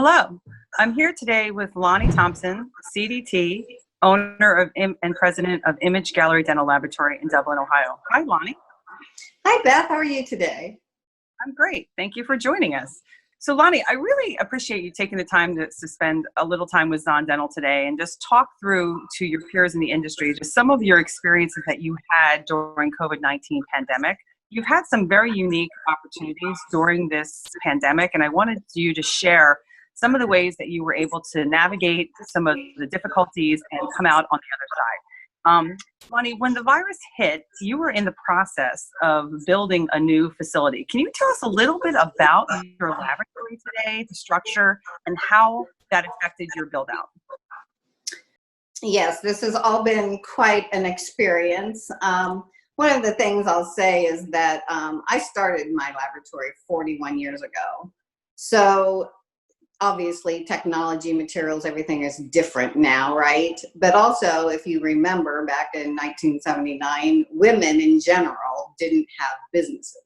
Hello, I'm here today with Lonnie Thompson, CDT, owner of and president of Image Gallery Dental Laboratory in Dublin, Ohio. Hi, Lonnie. Hi, Beth. How are you today? I'm great. Thank you for joining us. So, Lonnie, I really appreciate you taking the time to spend a little time with Zahn Dental today and just talk through to your peers in the industry just some of your experiences that you had during COVID-19 pandemic. You've had some very unique opportunities during this pandemic, and I wanted you to share some of the ways that you were able to navigate some of the difficulties and come out on the other side. Lonnie, when the virus hit, you were in the process of building a new facility. Can you tell us a little bit about your laboratory today, the structure, and how that affected your build out? Yes, this has all been quite an experience. One of the things I'll say is that I started my laboratory 41 years ago. So obviously technology, materials, everything is different now, right? But also, if you remember back in 1979, women in general didn't have businesses.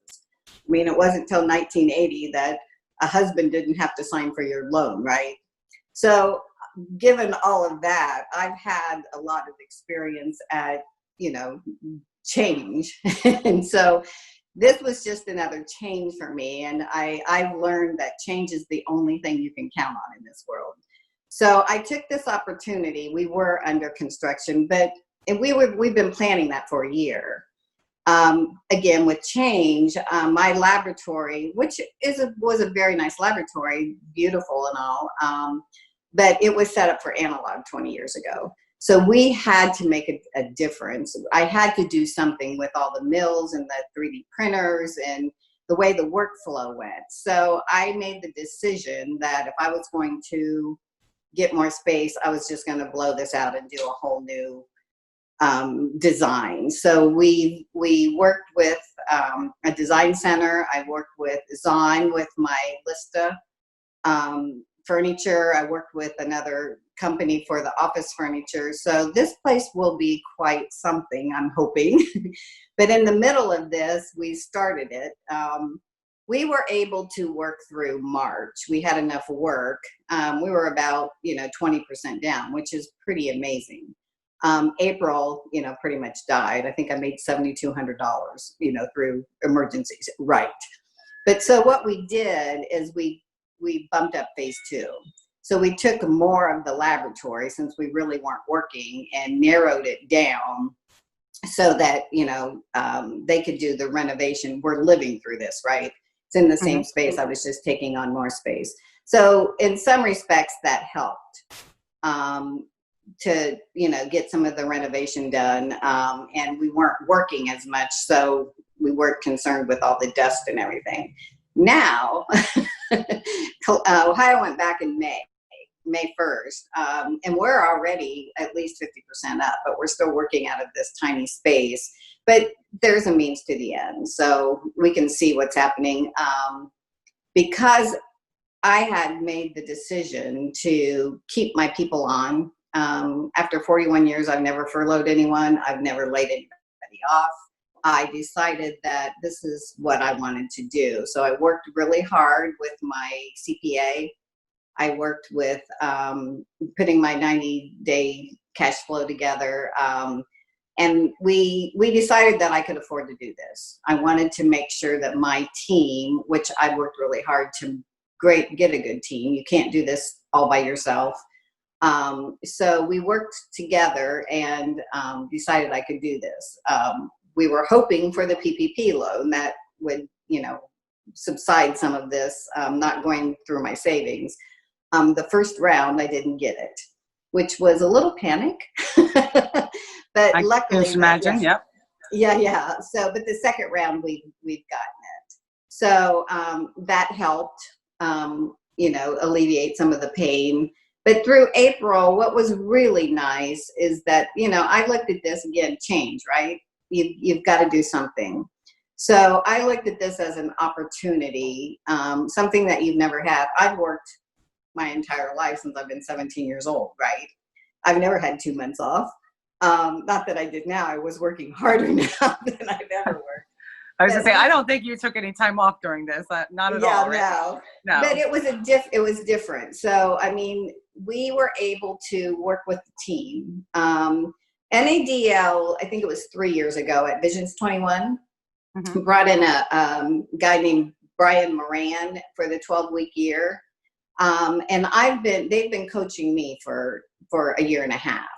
I mean, it wasn't until 1980 that a husband didn't have to sign for your loan, right? So given all of that, I've had a lot of experience at, change. And so this was just another change for me. And I've learned that change is the only thing you can count on in this world. So I took this opportunity. We were under construction, and we've been planning that for a year. Again, with change, my laboratory, which was a very nice laboratory, beautiful and all, but it was set up for analog 20 years ago. So we had to make a difference. I had to do something with all the mills and the 3D printers and the way the workflow went. So I made the decision that if I was going to get more space, I was just going to blow this out and do a whole new design. So we worked with a design center. I worked with Zahn with my Lista furniture. I worked with another company for the office furniture. So this place will be quite something, I'm hoping. But in the middle of this, we started it. We were able to work through March. We had enough work. We were about 20% down, which is pretty amazing. April, pretty much died. I think I made $7,200, through emergencies. Right. But so what we did is we bumped up phase 2. So we took more of the laboratory, since we really weren't working, and narrowed it down so that, they could do the renovation. We're living through this, right? It's in the same space. I was just taking on more space. So in some respects that helped to, get some of the renovation done. And we weren't working as much, so we weren't concerned with all the dust and everything. Now, Ohio went back in May 1st, and we're already at least 50% up, but we're still working out of this tiny space. But there's a means to the end, so we can see what's happening. Because I had made the decision to keep my people on. After 41 years, I've never furloughed anyone. I've never laid anybody off. I decided that this is what I wanted to do. So I worked really hard with my CPA. I worked with putting my 90-day cash flow together. And we decided that I could afford to do this. I wanted to make sure that my team, which I worked really hard to get a good team. You can't do this all by yourself. So we worked together and decided I could do this. We were hoping for the PPP loan that would, subside some of this, not going through my savings. The first round, I didn't get it, which was a little panic. But luckily, can imagine, yep. Yeah. So, but the second round, we've gotten it. So that helped, alleviate some of the pain. But through April, what was really nice is that, I looked at this again, change, right? You've got to do something. So I looked at this as an opportunity, something that you've never had. I've worked my entire life since I've been 17 years old, right? I've never had 2 months off. Not that I did now. I was working harder now than I've ever worked. I was gonna say, I don't think you took any time off during this. Not at all, right? No. No. But it was different. So I mean, we were able to work with the team. NADL, I think it was 3 years ago at Visions 21, brought in a guy named Brian Moran for the 12-week year. And they've been coaching me for a year and a half.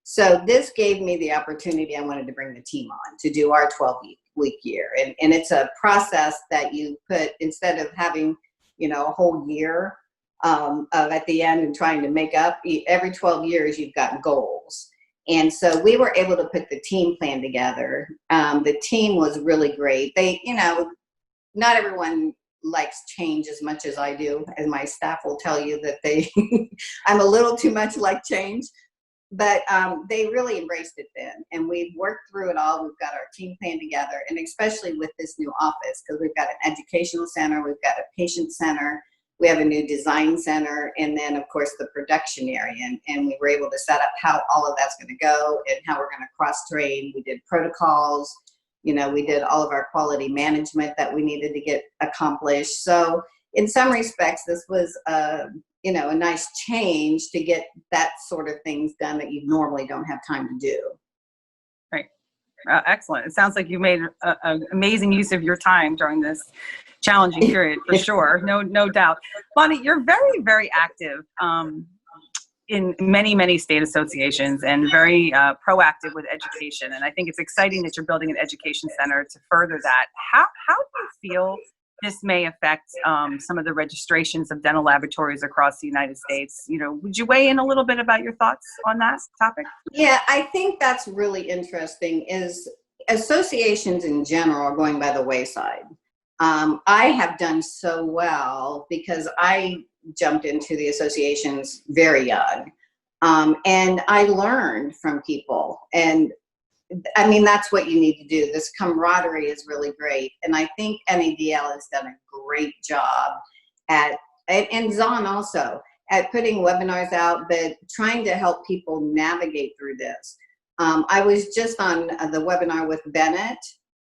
So this gave me the opportunity. I wanted to bring the team on to do our 12-week year. And it's a process that you put, instead of having, a whole year of at the end and trying to make up, every 12 years, you've got goals. And so we were able to put the team plan together. The team was really great. They, not everyone likes change as much as I do, and my staff will tell you that I'm a little too much like change. But they really embraced it then, and we've worked through it all. We've got our team plan together, and especially with this new office, because we've got an educational center, we've got a patient center, we have a new design center, and then, of course, the production area. And we were able to set up how all of that's going to go and how we're going to cross-train. We did protocols. We did all of our quality management that we needed to get accomplished. So in some respects, this was a nice change to get that sort of things done that you normally don't have time to do. Right. Excellent. It sounds like you made an amazing use of your time during this challenging period, for sure. No doubt. Lonnie, you're very, very active in many, many state associations and very proactive with education. And I think it's exciting that you're building an education center to further that. How do you feel this may affect some of the registrations of dental laboratories across the United States? Would you weigh in a little bit about your thoughts on that topic? Yeah, I think that's really interesting, is associations in general are going by the wayside. I have done so well because I jumped into the associations very young. And I learned from people. And I mean, that's what you need to do. This camaraderie is really great. And I think NADL has done a great job and Zahn also, at putting webinars out, but trying to help people navigate through this. I was just on the webinar with Bennett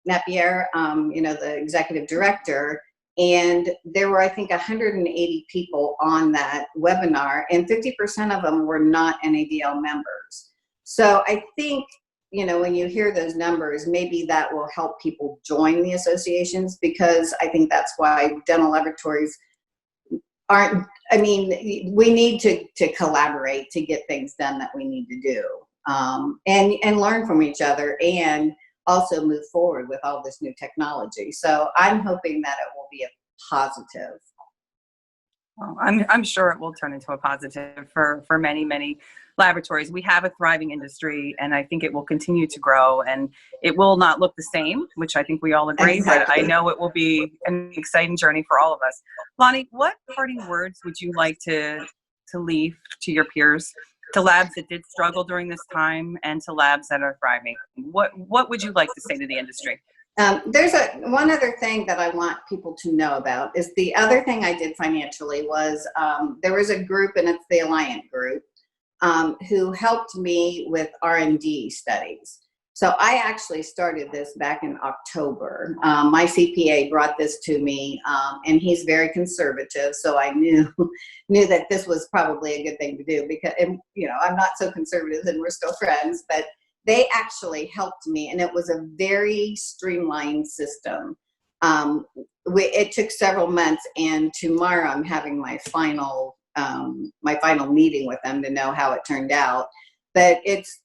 Napier, the executive director, and there were, I think, 180 people on that webinar, and 50% of them were not NADL members. So I think, when you hear those numbers, maybe that will help people join the associations, because I think that's why dental laboratories we need to collaborate to get things done that we need to do, and learn from each other, and also move forward with all this new technology. So I'm hoping that it will be a positive. Well, I'm sure it will turn into a positive for many, many laboratories. We have a thriving industry, and I think it will continue to grow, and it will not look the same, which I think we all agree, exactly. But I know it will be an exciting journey for all of us. Lonnie, what parting words would you like to leave to your peers, to labs that did struggle during this time, and to labs that are thriving? What would you like to say to the industry? There's one other thing that I want people to know about, is the other thing I did financially was there was a group, and it's the Alliant group, who helped me with R&D studies. So I actually started this back in October. My CPA brought this to me, and he's very conservative, so I knew that this was probably a good thing to do, because I'm not so conservative, and we're still friends, but they actually helped me, and it was a very streamlined system. It took several months, and tomorrow I'm having my final meeting with them to know how it turned out. But it's,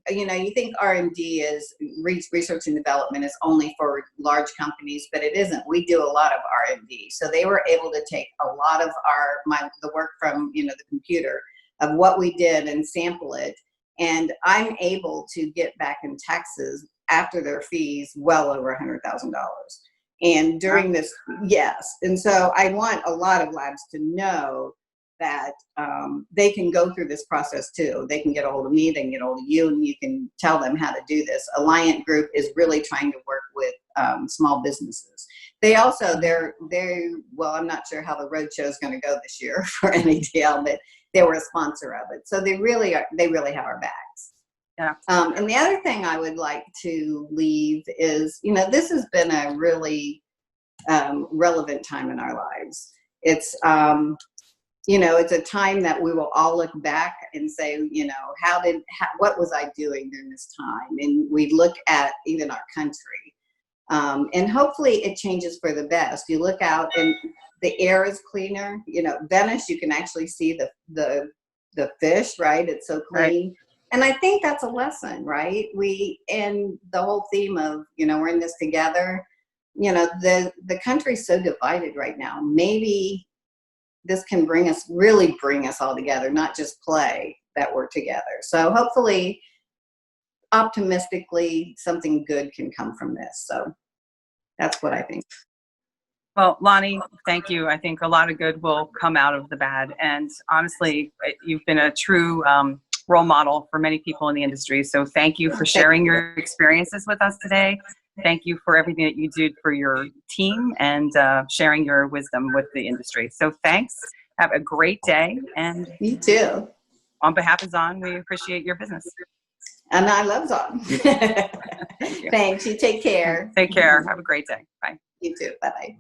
you think R&D is research and development is only for large companies, but it isn't. We do a lot of R&D. So they were able to take a lot of the work from, the computer of what we did and sample it. And I'm able to get back in taxes after their fees well over $100,000. And during this, yes. And so I want a lot of labs to know that they can go through this process too. They can get a hold of me, they can get a hold of you, and you can tell them how to do this. Alliant Group is really trying to work with small businesses. They also, well, I'm not sure how the roadshow is going to go this year for NADL, but they were a sponsor of it. So they really have our backs. Yeah. And the other thing I would like to leave is, this has been a really relevant time in our lives. It's, it's a time that we will all look back and say, what was I doing during this time? And we look at even our country. And hopefully it changes for the best. You look out and the air is cleaner. Venice, you can actually see the fish, right? It's so clean. Right. And I think that's a lesson, right? And the whole theme of, we're in this together, the country's so divided right now. Maybe this can really bring us all together, not just play that we're together. So hopefully, optimistically, something good can come from this. So that's what I think. Well, Lonnie, thank you. I think a lot of good will come out of the bad. And honestly, you've been a true role model for many people in the industry. So thank you for sharing your experiences with us today. Thank you for everything that you do for your team and sharing your wisdom with the industry. So thanks. Have a great day. And you too. On behalf of Zahn, we appreciate your business. And I love Zahn. Thank you. Thanks. You take care. Take care. Have a great day. Bye. You too. Bye-bye.